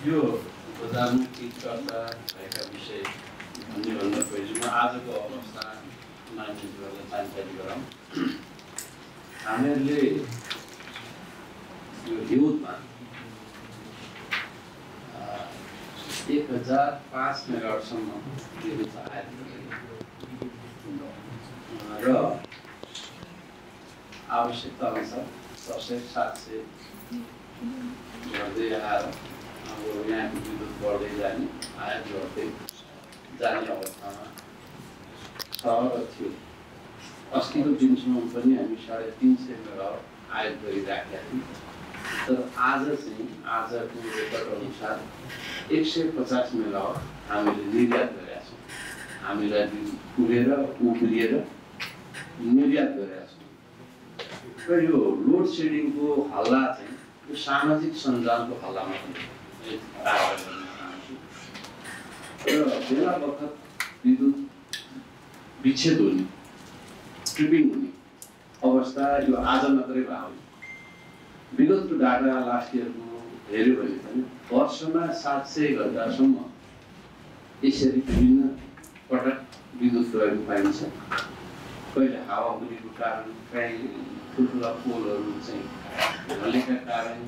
यो बजारमुखी चर्चा भएका विषय भन्नुभन्दा पहिले म आजको अवस्था मानिसहरूलाई जानकारी गराउँ। हामीहरूले यो हिउँदमा 1005 मेगावाटसम्म विद्युत आयात र आवश्यकता अनुसार 600-700 गर्दै आएर अब यहाँको विद्युत बढ्दै जाने आयात गर्दै जाने अवस्थामा थियो। अस्तिको दिनसम्म पनि हामी 350 मेगावाट आयात गरिराखेका थियौँ। तर आज चाहिँ आजको रेकर्ड अनुसार 150 मेगावाट हामीले निर्यात गरेका छौँ। हामीलाई पुगेर उब्रिएर निर्यात गरेका छौँ। र यो लोड सेडिङको हल्ला चाहिँ यो सामाजिक सञ्जालको हल्लामा र बेला बखत विद्युत विच्छेद हुने ट्रिपिङ हुने अवस्था यो आज मात्रै भयो। विगतको डाटा लास्ट इयरको हेऱ्यो भने पनि वर्षमा 700 घण्टासम्म यसरी विभिन्न पटक विद्युत गएको पाइन्छ। कहिले हावाहुरीको कारण, कहीँ ठुल्ठुला पोलहरू चाहिँ ढलेका कारण,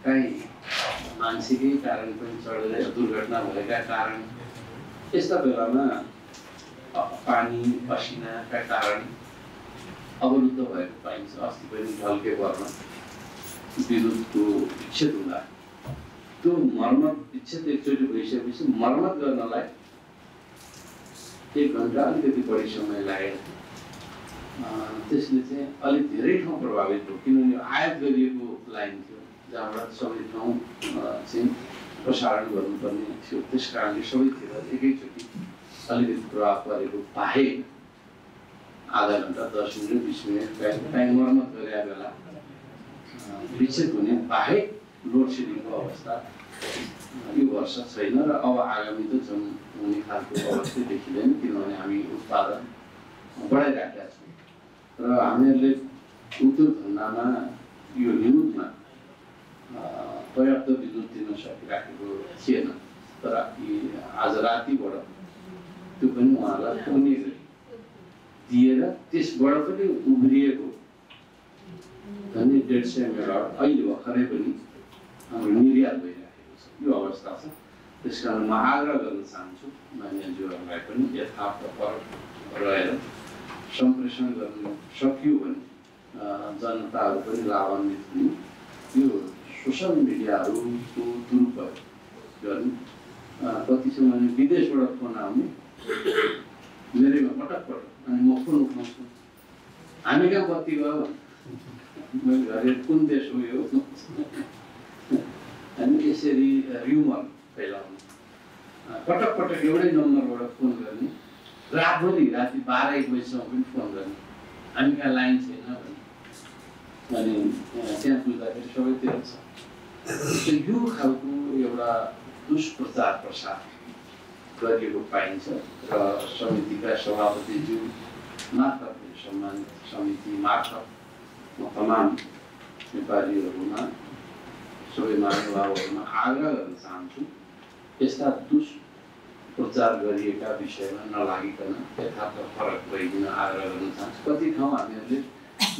कहीँ मान्छेकै कारण पनि चढेर दुर्घटना भएका कारण, यस्ता बेलामा पानी पसिनाका कारण अवरुद्ध भएको पाइन्छ। अस्ति पनि ढल्के पर्न विद्युतको विच्छेद हुँदा त्यो मर्मत विच्छेद एकचोटि भइसकेपछि मर्मत गर्नलाई 1 घन्टा अलिकति बढी समय लागेको थियो। त्यसले चाहिँ अलिक धेरै ठाउँ प्रभावित भयो, किनभने आयात गरिएको लाइन थियो जहाँबाट सबै ठाउँ चाहिँ प्रसारण गर्नुपर्ने थियो। त्यस कारणले सबैतिर एकैचोटि अलिकति प्रभाव परेको बाहेक आधा घन्टा 10 मिनट 20 मिनट कहीँ मर्मत गरेका बेला विच्छेद हुने बाहेक लोड सेडिङको अवस्था यो वर्ष छैन र अब आगामी त झन् हुने खालको अवस्था देखिँदैन, किनभने हामी उत्पादन बढाइराखेका छौँ र हामीहरूले उद्योग धन्दामा यो हिउँदमा पर्याप्त विद्युत दिन सकिराखेको थिएन। तर आज रातिबाट त्यो पनि उहाँलाई पुग्ने गरी दिएर त्यसबाट पनि उब्रिएको झन्डै 150 मेगावाट अहिले भर्खरै पनि हाम्रो निर्यात भइराखेको छ। यो अवस्था छ। त्यस कारण म आग्रह गर्न चाहन्छु मान्यज्यूहरूलाई पनि यथार्थपर रहेर सम्प्रेषण गर्न सकियो भने जनताहरू पनि लाभान्वित हुने। यो सोसल मिडियाहरूको दुरुपयोग गर्ने कति छ भने विदेशबाट फोन आउने मेरैमा पटक पटक, अनि म फोन उठाउँछु, हामी कहाँ बत्ती गयो, मैले घरे कुन देश हो यो, अनि यसरी र्युमर फैलाउने पटक पटक एउटै नम्बरबाट फोन गर्ने, रातभरि राति 12-1 बजीसम्म पनि फोन गर्ने, हामी कहाँ लाइन छैन भने, अनि त्यहाँ पुग्दाखेरि सबैतिर छ। यो खालको एउटा दुष्प्रचार प्रसार गरिएको पाइन्छ र समितिका सभापतिज्यू मार्फत, सम्मानित समिति मार्फत म तमाम नेपालीहरूमा सबै महानुभावहरूमा आग्रह गर्न चाहन्छु यस्ता दुष्प्रचार गरिएका विषयमा नलागिकन यथार्थ फरक भइदिन आग्रह गर्न चाहन्छु। कति ठाउँ हामीहरूले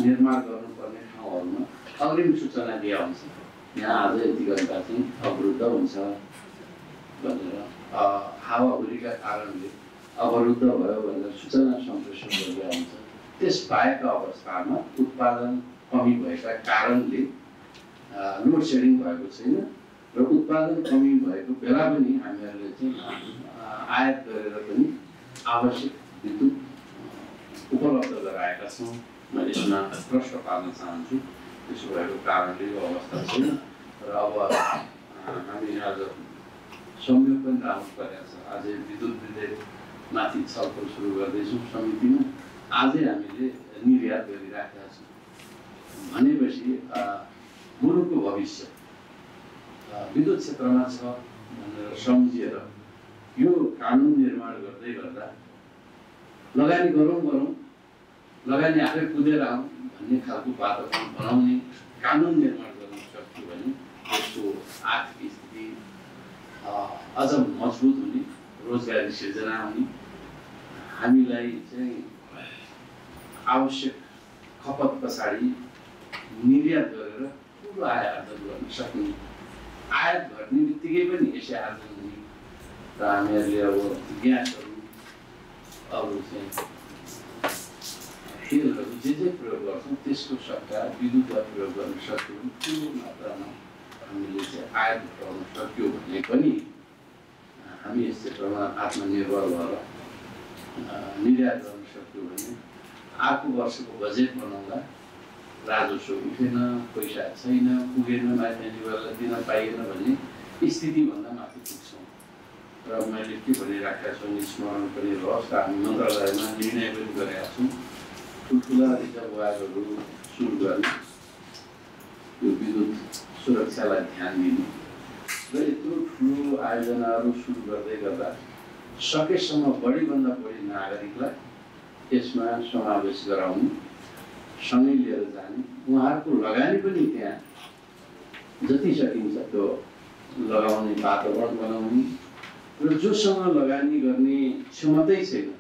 निर्माण गर्नुपर्ने ठाउँहरूमा अग्रिम सूचना दिया हुन्छ, यहाँ आज यति घन्टा चाहिँ अवरुद्ध हुन्छ भनेर, हावाहुरीका कारणले अवरुद्ध भयो भनेर सूचना सम्प्रेषण गरिरहेको हुन्छ। त्यस बाहेकका अवस्थामा उत्पादन कमी भएका कारणले लोड सेडिङ भएको छैन र उत्पादन कमी भएको बेला पनि हामीहरूले चाहिँ आयात गरेर पनि आवश्यक विद्युत उपलब्ध गराएका छौँ। म यसमा प्रश्न पार्न चाहन्छु। त्यसो भएको कारणले यो अवस्था छैन र अब हामी आज संयोग पनि राम्रो गरेका छ। आज विद्युत विधेयकमाथि छलफल सुरु गर्दैछौँ समितिमा। आजै हामीले निर्यात गरिराखेका छौँ भनेपछि मुलुकको भविष्य विद्युत क्षेत्रमा छ भनेर सम्झिएर यो कानुन निर्माण गर्दै गर्दा लगानी गरौँ, लगानी आफै कुदेर आउँ भन्ने खालको वातावरण बनाउने कानुन निर्माण गर्न सक्यो भने यसको आर्थिक स्थिति अझ मजबुत हुने, रोजगारी सिर्जना हुने, हामीलाई चाहिँ आवश्यक खपत पछाडि निर्यात गरेर ठुलो आय आर्जन गर्न सक्ने, आयात घट्ने बित्तिकै पनि यसै आर्जन हुने र हामीहरूले अब ग्यासहरू अब चाहिँ तेलहरू जे प्रयोग गर्छौँ त्यसको सट्टा विद्युतलाई प्रयोग गर्न सक्यौँ, ठुलो मात्रामा हामीले चाहिँ आयात घटाउन सक्यौँ भने पनि हामी यस क्षेत्रमा आत्मनिर्भर भएर निर्यात गर्न सक्यौँ भने अर्को वर्षको बजेट बनाउँदा राजस्व उठेन, पैसा छैन, पुगेन, मान्छेहरूलाई दिन पाइएन भन्ने स्थितिभन्दा माथि पुग्छौँ। र मैले के भनिराखेका छु भने स्मरण पनि रहोस्, हामी मन्त्रालयमा निर्णय पनि गरेका छौँ ठुल्ठुला रिजर्भरहरू सुरु गर्ने, यो विद्युत सुरक्षालाई ध्यान दिने र यत्रो ठुलो आयोजनाहरू सुरु गर्दै गर्दा सकेसम्म बढीभन्दा बढी नागरिकलाई यसमा समावेश गराउने, सँगै लिएर जाने, उहाँहरूको लगानी पनि त्यहाँ जति सकिन्छ त्यो लगाउने वातावरण बनाउने र जोसँग लगानी गर्ने क्षमतै छैन,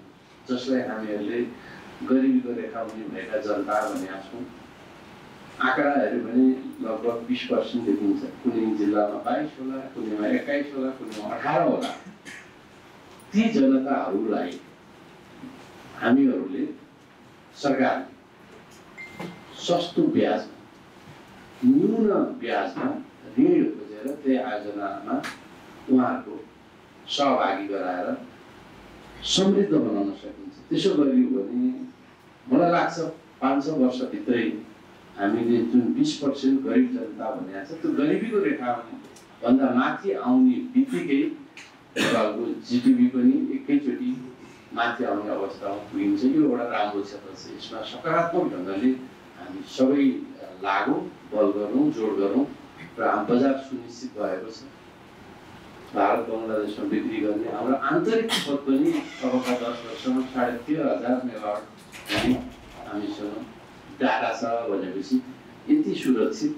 जसलाई हामीहरूले गरिबीको रेखामुनि भएका जनता भनेका छौँ, आँकडा हेऱ्यो भने लगभग 20% देखिन्छ। कुनै जिल्लामा 22 होला, कुनैमा 21 होला, कुनैमा 18 होला। ती जनताहरूलाई हामीहरूले सरकार सस्तो ब्याजमा, न्यून ब्याजमा ऋण खोजेर त्यही आयोजनामा उहाँहरूको सहभागी गराएर समृद्ध बनाउन सकिन्छ। त्यसो गरियो भने मलाई लाग्छ 500 वर्षभित्रै हामीले जुन 20% गरिब जनता भनेको छ त्यो गरिबीको रेखाभन्दा माथि आउने बित्तिकै नेपालको जिडिपी पनि एकैचोटि माथि आउने अवस्थामा पुगिन्छ। यो एउटा राम्रो क्षेत्र छ, यसमा सकारात्मक ढङ्गले हामी सबै लागौँ, बल गरौँ, जोड गरौँ र बजार सुनिश्चित भएको छ। भारत बङ्गलादेशमा बिक्री गर्ने हाम्रो आन्तरिक खपत पनि अबका 10 वर्षमा 13,500 मेगावाट हुने हामीसँग डाटा छ भनेपछि यति सुरक्षित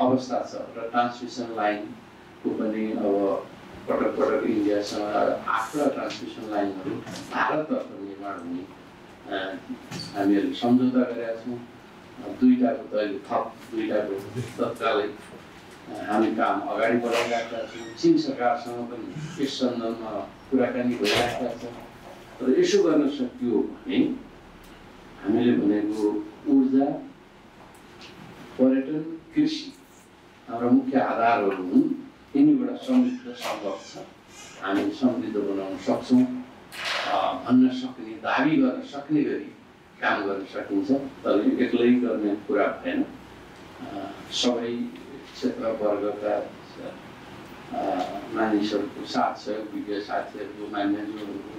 अवस्था छ र ट्रान्समिसन लाइनको पनि अब पटक पटक इन्डियासँग 8 ट्रान्समिसन लाइनहरू भारततर्फ निर्माण हुने हामीहरूले सम्झौता गरेका छौँ। 2टाको त अहिले थप 2टाको तत्कालै हामी काम अगाडि बढाइरहेका छौँ। चीन सरकारसँग पनि यस सन्दर्भमा कुराकानी भइरहेका छ। र यसो गर्न सकियो भने हामीले भनेको ऊर्जा, पर्यटन, कृषि हाम्रा मुख्य आधारहरू हुन्। यिनीबाट समृद्ध सम्भव छ, हामी समृद्ध बनाउन सक्छौँ भन्न सक्ने, दाबी गर्न सक्ने गरी काम गर्न सकिन्छ। तर एक्लै गर्ने कुरा भएन, सबै क्षेत्र वर्गका मानिसहरूको साथ सहयोग, विज्ञ साथीहरूको, मान्यहरूको,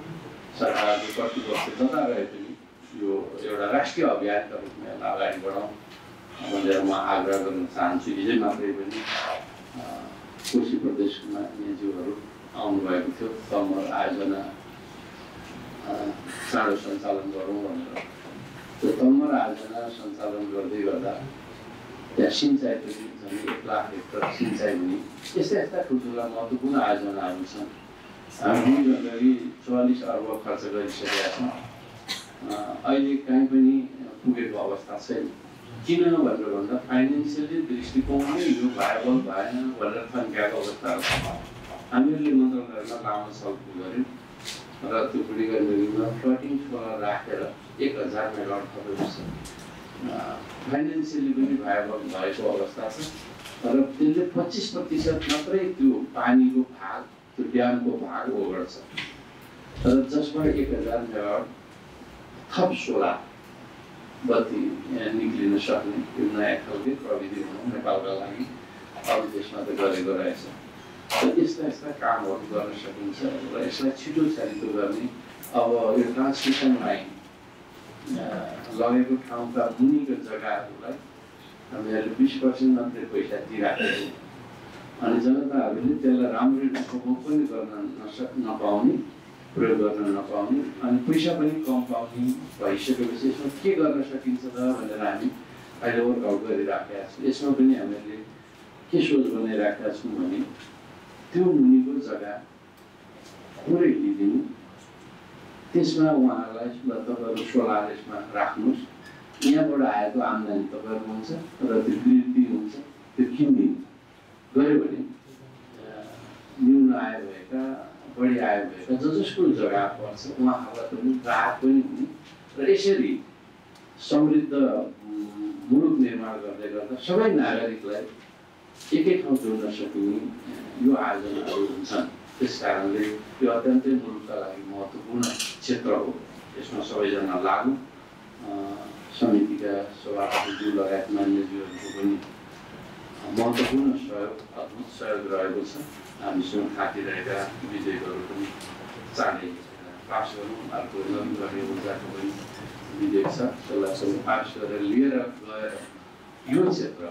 सरकारको प्रतिबद्ध जता रहे पनि यो एउटा राष्ट्रिय अभियानका रूपमा यसलाई अगाडि बढाउँ भनेर म आग्रह गर्न चाहन्छु। हिजै मात्रै पनि कोशी प्रदेशको मान्यज्यूहरू आउनुभएको थियो, तमर आयोजना चाँडो सञ्चालन गरौँ भनेर। त्यो तमर आयोजना सञ्चालन गर्दै गर्दा त्यहाँ सिँचाइ पनि झन् 1 लाख हेक्टर सिँचाइ हुने यस्ता यस्ता ठुल्ठुला महत्त्वपूर्ण आयोजनाहरू छन्। हामी गरी 44 अर्ब खर्च गरिसकेका छौँ, अहिले कहीँ पनि पुगेको अवस्था छैन। किन भनेर भन्दा फाइनेन्सियली दृष्टिकोणले यो भाइबल भएन भनेर थन्किएको अवस्थाहरू छ। हामीहरूले मन्त्रालयमा लामो छलफल गऱ्यौँ र त्यो बुढी गण्डकीमा फ्लोटिङ सोलर राखेर 1000 मेगावाट थपेको छ। फाइनेन्सियली पनि भाइबल भएको अवस्था छ र त्यसले 25% मात्रै त्यो पानीको भाग, त्यो ड्यामको भाग ओगट्छ। तर जसबाट 1000 मेगावाट थप सोलर बत्ती निक्लिन सक्ने यो नयाँ खालको प्रविधि भनौँ नेपालका लागि अरू देशमा त गरेको रहेछ। यस्ता यस्ता कामहरू गर्न सकिन्छ र यसलाई छिटो छरितो गर्ने। अब यो ट्रान्समिसन लाइन लगेको ठाउँका मुनिको जग्गाहरूलाई हामीहरूले 20% मात्रै पैसा दिइराखेको छौँ अनि जनताहरूले त्यसलाई राम्ररी उपभोग पनि गर्न नपाउने, प्रयोग गर्न नपाउने अनि पैसा पनि कम पाउने भइसकेपछि यसमा के गर्न सकिन्छ त भनेर हामी अहिले वर्कआउट गरिराखेका छौँ। यसमा पनि हामीले के सोच बनाइराखेका छौँ भने त्यो मुनिको जग्गा पुरै लिदिनु त्यसमा उहाँहरूलाई तपाईँहरू सोलर यसमा राख्नुहोस् यहाँबाट आएको आम्दानी तपाईँहरूको हुन्छ र त्यो वृद्धि हुन्छ त्यो किनिदिनु गऱ्यो भने न्यून आय भएका बढी आय भएका जसको जग्गा पर्छ उहाँहरूलाई पनि राहत पनि हुने र यसरी समृद्ध मुलुक निर्माण गर्दै गर्दा सबै नागरिकलाई एकै ठाउँ जोड्न सकिने यो आयोजनाहरू हुन्छन्। त्यस कारणले यो अत्यन्तै मुलुकका लागि महत्त्वपूर्ण क्षेत्र हो। यसमा सबैजना लागु समितिका सभापतिज्यू लगायत मान्यज्यूहरूको पनि महत्त्वपूर्ण सहयोग अद्भुत सहयोग रहेको छ। हामीसँग थाकिरहेका विधेयकहरू पनि चाँडै पास गरौँ। अर्को गर्ने ऊर्जाको पनि विधेयक छ त्यसलाई सबै पास गरेर लिएर गएर यो क्षेत्र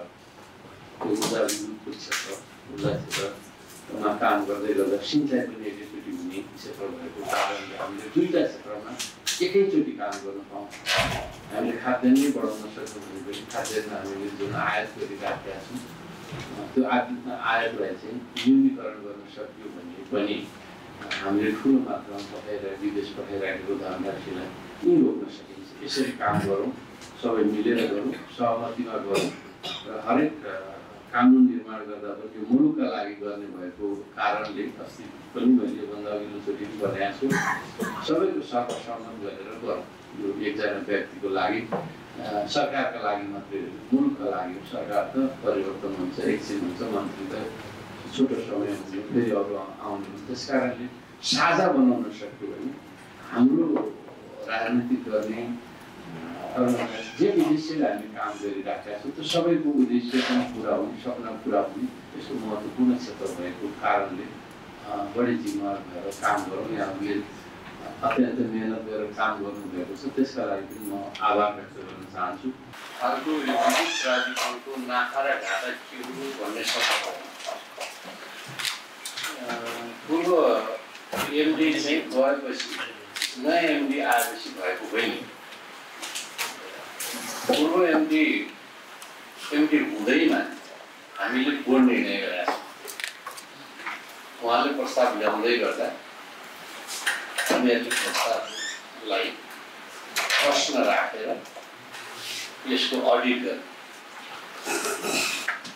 ऊर्जा विद्युतको क्षेत्र ऊर्जा क्षेत्रमा काम गर्दै गर्दा सिँचाइ पनि एकैचोटि हुने क्षेत्र भएको कारणले हामीले दुईवटा क्षेत्रमा एकैचोटि काम गर्न पाउँ। हामीले खाद्यान्नै बढाउन सक्छौँ भने पनि खाद्यान्न हामीले जुन आयात गरिराखेका छौँ त्यो आयातलाई चाहिँ न्यूनीकरण गर्न सकियो भने पनि हामीले ठुलो मात्रामा पठाइरहेको विदेश पठाइराखेको धनराशिलाई यहीँ रोक्न सकिन्छ। यसरी काम गरौँ, सबै मिलेर गरौँ, सहमतिमा गरौँ र हरेक कानुन निर्माण गर्दा पनि यो मुलुकका लागि गर्ने भएको कारणले अस्ति पनि मैले योभन्दा अघिल्लोचोटि भनेको छु सबैको सहमत गरेर गरौँ। यो एकजना व्यक्तिको लागि सरकारका लागि मात्रै मुलुकका लागि सरकार त परिवर्तन हुन्छ, एकछिन हुन्छ, मन्त्री त छोटो समय हुन्छ, फेरि अरू आउने हुन्छ। त्यस कारणले साझा बनाउन सक्यो भने हाम्रो राजनीति गर्ने जे उद्देश्यले हामी काम गरिराखेका छौँ त्यो सबैको उद्देश्य पनि पुरा हुने, सपना पुरा हुने यस्तो महत्त्वपूर्ण क्षेत्र भएको कारणले बढी जिम्मेवार भएर काम गरौँ। यहाँहरूले अत्यन्त मेहनत गरेर काम गर्नुभएको छ, त्यसका लागि पनि म आभार व्यक्त गर्न चाहन्छु। अर्को यो विद्युत प्राधिकरणको नाफा र घाटा के हो भन्ने सवाल पूर्व एमडी चाहिँ गएपछि नयाँ एमडी आएपछि भएको होइन। पूर्व एमडी हुँदैमा हामीले बोर्ड निर्णय गरेका छौँ। उहाँले प्रस्ताव ल्याउँदै गर्दा हामीहरूले प्रस्तावलाई प्रश्न राखेर यसको अडिट गर्नु।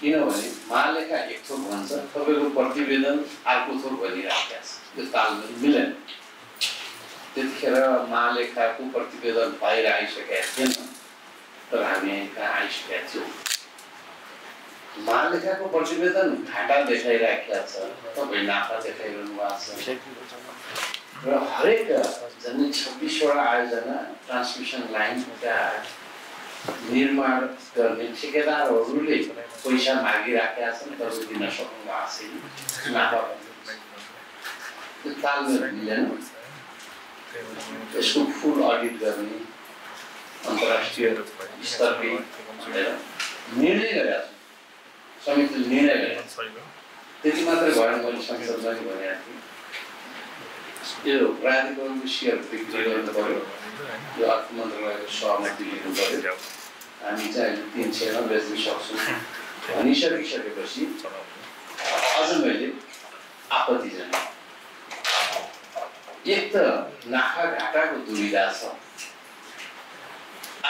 किनभने महालेखा एक थोक भन्छ, तपाईँको प्रतिवेदन अर्को थोक भनिराखेका छ, त्यो तालमेल मिलेन। त्यतिखेर महालेखाको प्रतिवेदन बाहिर आइसकेका थिएन तर हामी कहाँ आइसकेका थियौँ। महालेखाको प्रतिवेदन घाटा देखाइराखेका छ, तपाईँ नाफा देखाइरहनु भएको छ र हरेक झन् 26वटा आयोजना ट्रान्समिसन लाइनका निर्माण गर्ने ठेकेदारहरूले पैसा मागिराखेका छन् तर दिन सक्नु भएको छैन। नाफा त्यो तालमेल मिलेन। यसको फुल अडिट गर्ने अन्तर्राष्ट्रिय स्तरकै निर्णय गरेका छौँ। समितिले निर्णय गरेको छ। त्यति मात्रै भएन, मैले संसदमा पनि भनेको थिएँ यो प्राधिकरणको सेयर बिक्री गर्नु पऱ्यो, यो अर्थ मन्त्रालयको सहमति लिनु पऱ्यो। हामी चाहिँ 300मा बेच्न सक्छौँ भनिसकिसकेपछि अझ मैले आपत्ति जनाएँ। एक त नाफा घाटाको दुविधा छ,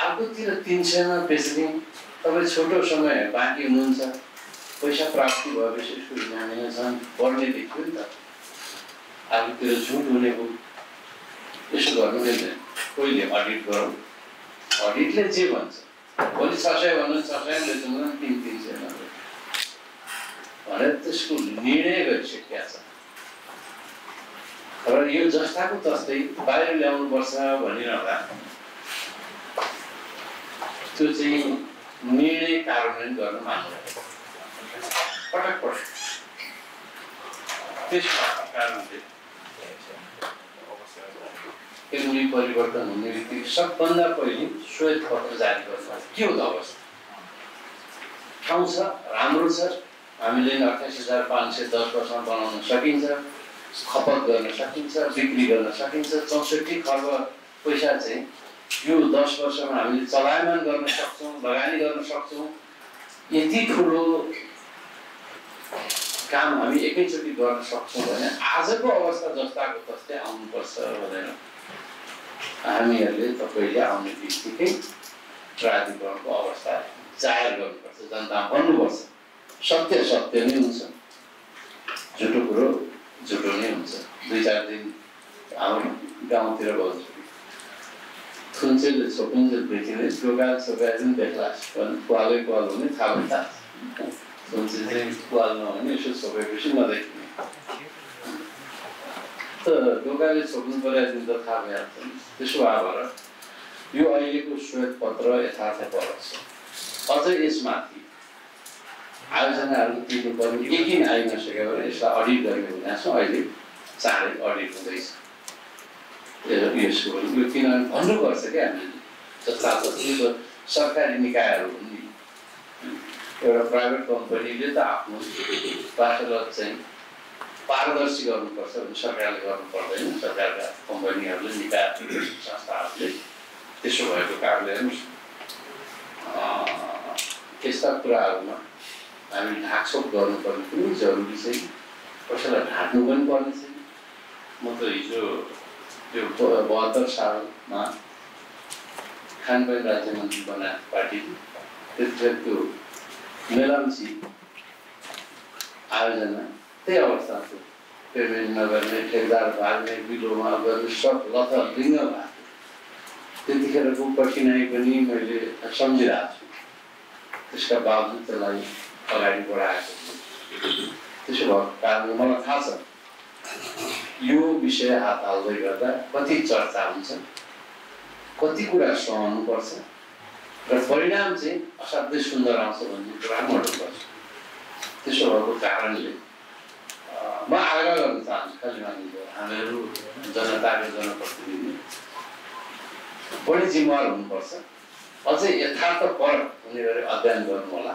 अर्कोतिर 300मा बेच्ने तपाईँ छोटो समय बाँकी हुनुहुन्छ, पैसा प्राप्ति भएपछि यसको नानीमा झन् बढ्ने देखियो नि त। अर्कोतिर झुट हुनेको यसो गर्नु मिल्दैन। कहिले अडिट गरौँ, अडिटले जे भन्छ भोलि 600 भन्नु 600 बेच्नु 300 भनेर त्यसको निर्णय गरिसकेका छ। र यो जस्ताको तस्तै बाहिर ल्याउनुपर्छ भनिरहँदा त्यो चाहिँ निर्णय कार्यान्वयन गर्न मान्दैन पटक पटक। त्यसको कारणले एमडी परिवर्तन हुने बित्तिकै सबभन्दा पहिले श्वेत पत्र जारी गर्नु के हो त अवस्था। ठाउँ छ, राम्रो छ, हामीले 28,510 वर्षमा बनाउन सकिन्छ, खपत गर्न सकिन्छ, बिक्री गर्न सकिन्छ। 64 खर्ब पैसा चाहिँ यो 10 वर्षमा हामीले चलायमान गर्न सक्छौँ, लगानी गर्न सक्छौँ। यति ठुलो काम हामी एकैचोटि गर्न सक्छौँ भने आजको अवस्था जस्ताको तस्तै आउनुपर्छ भनेर हामीहरूले तपाईँले आउने बित्तिकै प्राधिकरणको अवस्था जाहेर गर्नुपर्छ, जनता भन्नुपर्छ। सत्य सत्य नै हुन्छ, झुटो कुरो झुटो नै हुन्छ। 2-4 दिन हाम्रो गाउँतिर भन्छ थुन्चेलले छोपुन्जेल देखिने टोकाल छोकाएर पनि देख्ला पालै पाल हुने थाहा पनि थाहा थुन्चेल चाहिँ पाल नहुने यसो छोपेपछि नदेखिने त ढोकाले छोप्नु परेको दिन त थाहा भइहाल्छ नि। त्यसो भएर यो अहिलेको श्वेत पत्र यथार्थ परछ। अझै यसमाथि आयोजनाहरू तिर्नुपर्ने के किन आइ नसकेको भने यसलाई अडिट गर्ने भनेको छ। अहिले चाँडै अडिट हुँदैछ यसको। यो किनभने भन्नुपर्छ क्या हामीले जस्तातस्तै सरकारी निकायहरू हुन् नि, एउटा प्राइभेट कम्पनीले त आफ्नो वार्तालाप चाहिँ पारदर्शी गर्नुपर्छ भने सरकारले गर्नु पर्दैन। सरकारका कम्पनीहरूले निकाय संस्थाहरूले त्यसो भएको कारणले हेर्नुहोस् यस्ता कुराहरूमा हामी ढाकछोप गर्नुपर्ने पनि जरुरी छैन, कसैलाई ढाँट्नु पनि पर्ने छैन। म त हिजो त्यो 72 सालमा खानपान राज्यमन्त्री बनाएको पार्टीले त्यतिखेर त्यो मेलम्ची आयोजना त्यही अवस्था थियो। पेमेन्ट नगर्ने, ठेकदार भाग्ने, बिलोमा गर्ने सब लथ लिङ्ग भएको थियो। त्यतिखेरको कठिनाइ पनि मैले सम्झिरहेको छु। त्यसका बावजुद त्यसलाई अगाडि बढाएको छु। त्यसो भएको कारणले मलाई थाहा छ यो विषय हात हाल्दै गर्दा कति चर्चा हुन्छ, कति कुरा सहनुपर्छ र परिणाम चाहिँ असाध्यै सुन्दर आउँछ भन्ने कुरा गर्नुपर्छ। त्यसो भएको कारणले म आग्रह गर्न चाहन्छु खालि मानिन्छ हामीहरू जनताको जनप्रतिनिधि बढी जिम्मेवार हुनुपर्छ। अझै यथार्थ परख हुने गरी अध्ययन गर्नु होला,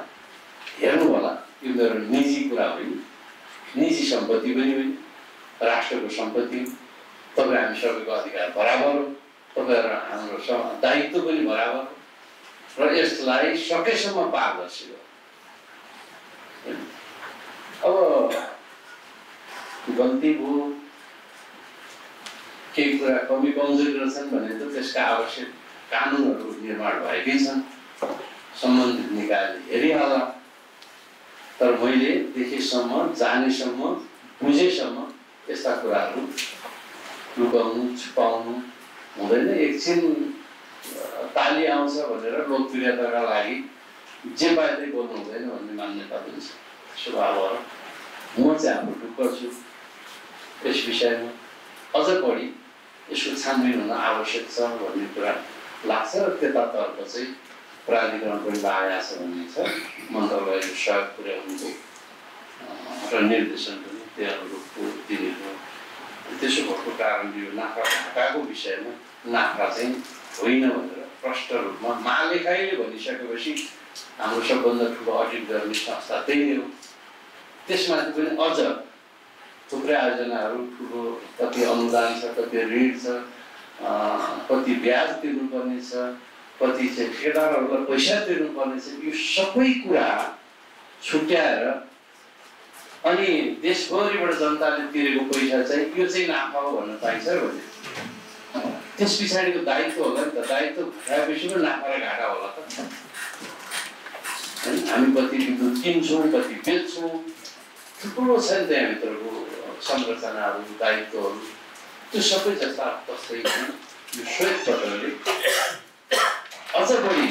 हेर्नु होला। यो मेरो निजी कुरा होइन, निजी सम्पत्ति पनि होइन, राष्ट्रको सम्पत्ति हो। तपाईँ हामी सबैको अधिकार बराबर हो, तपाईँहरू हाम्रो दायित्व पनि बराबर हो र यसलाई सकेसम्म पारदर्शी हो। अब गल्ती भयो, केही कुरा कमी कमजोरी रहेछन् भने त त्यसका आवश्यक कानुनहरू निर्माण भएकै छन्, सम्बन्धित निकायले हेरिहाल्ला। तर मैले देखेसम्म, जानेसम्म, बुझेसम्म यस्ता कुराहरू लुकाउनु छुपाउनु हुँदैन। एकछिन ताली आउँछ भनेर लोकप्रियताका लागि जे पाए त्यही बोल्नु हुँदैन भन्ने मान्यता पनि छ। त्यसो भएर म चाहिँ हाम्रो ढुक्क छु यस विषयमा। अझ बढी यसको छानबिन हुन आवश्यक छ भन्ने कुरा लाग्छ र त्यतातर्फ चाहिँ प्राधिकरण पनि लागेको छ भन्ने छ। मन्त्रालयले सहयोग पुर्याउनुको र निर्देशन पनि त्यही अनुरूपको दिनेको। त्यसो भएको कारणले यो नाफा घाटाको विषयमा नाफा चाहिँ होइन भनेर प्रष्ट रूपमा महालेखाइले भनिसकेपछि हाम्रो सबभन्दा ठुलो अडिट गर्ने संस्था त्यही नै हो। त्यसमाथि पनि अझ थुप्रै आयोजनाहरू ठुलो, कति अनुदान छ, कति ऋण छ, कति ब्याज तिर्नुपर्ने छ, कति चाहिँ ठेकेदारहरूलाई पैसा तिर्नुपर्ने छ। यो सबै कुरा छुट्याएर अनि देशभरिबाट जनताले तिरेको पैसा चाहिँ यो चाहिँ नाफा हो भन्न पाइन्छ भने त्यस पछाडिको दायित्व होला नि त। दायित्व घटाएपछि पनि नाफा र घाटा होला त। हामी कति विद्युत किन्छौँ, कति बेच्छौँ, थुप्रो छ नि त्यहाँभित्रको संरचनाहरू, दायित्वहरू। त्यो सबै जस्ता तस्तै यो श्वेत पत्रले अझ बढी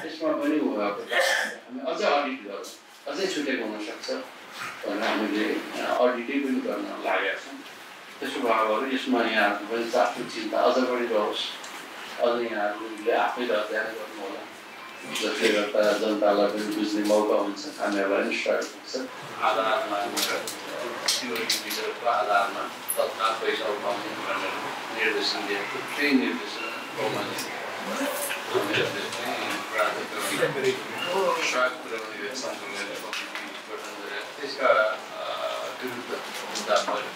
यसमा पनि हामी अझ अडिट गरौँ, अझै छुटेको हुनसक्छ भनेर हामीले अडिटै पनि गर्न लागेका छौँ। त्यसो भएर यसमा यहाँहरूको पनि चासो चिन्ता अझ बढी रहोस्। अझ यहाँहरूले आफैले अध्ययन गर्नु होला, जसले गर्दा जनतालाई पनि बुझ्ने मौका हुन्छ, हामीहरूलाई पनि सहयोग हुन्छ। आधारमा भित्रको आधारमा तत्काल पैसा उठाउने भनेर निर्देशन दिएको त्यही निर्देशन सहयोग पुर्याउने सङ्घले गठन गरेर त्यसका विरुद्ध मुद्दा भयो।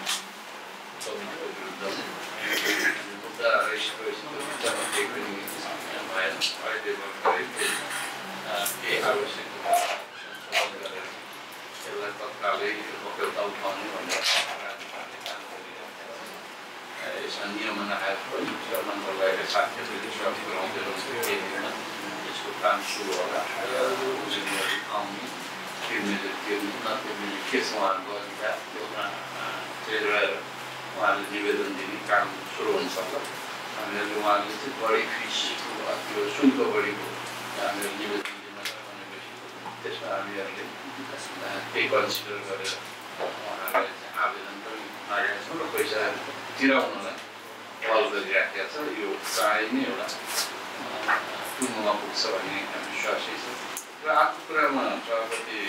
कमिटीको विरुद्ध मुद्दा मुद्दामा केही पनि भएन। अहिले केही आवश्यक यसलाई तत्कालै पाउने भनेर राज्यपालले काम गरिरहेका छन्। यसमा नियमन आयोग पनि मन्त्रालयले साथीहरूले सहयोग गराउँदै रहन्छ। केही दिनमा यसको काम सुरु होला। आउने तिर्नेले तिर्नु नतिर्नेले के छ उहाँहरूको अधिकार त्योमा चाहिँ रहेर उहाँहरूले निवेदन दिने काम सुरु हुन सक्छ। हामीहरूले उहाँहरूले चाहिँ बढी फिस त्यो शुल्क बढीको हामीहरू निवेदन दिन भनेपछि त्यसमा हामीहरूले त्यही कन्सिडर गरेर उहाँहरूलाई चाहिँ आवेदन पनि मागेका छौँ र पैसा तिराउनलाई पहल गरिराखेका छ। यो चाँडै नै एउटा टुङ्गोमा पुग्छ भन्ने विश्वासै छ। र अर्को कुरामा सभापति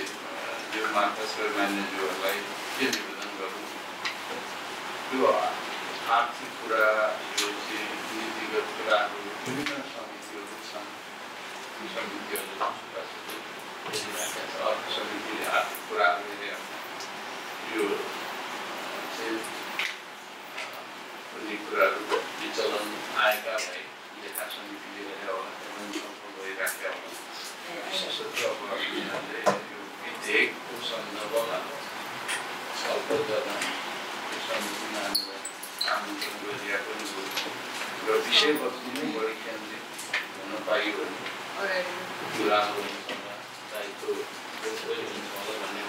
ज्यू मार्कस र मान्यज्यूहरूलाई के निवेदन गर्नु, यो आर्थिक कुरा, यो चाहिँ नीतिगत कुराहरू विभिन्न समितिहरू छन्। समितिहरूले अर्को समितिले आर्थिक कुराहरू हेरेर यो चाहिँ कुनै कुराहरू विचलन आएका भए लेखा समितिले हेरेर होला छलफल गरिराखेका होला। विशेषतः अब यिनीहरूले यो विधेयकको सन्दर्भमा छलफल गर्न यो समितिमा हामीलाई आमन्त्रण गरिरहेको र विषयवस्तु नै बढी केन्द्रित हुन पाइयो भने यो राम्रो हुन्छ होला, दायित्व हुन्छ होला भन्ने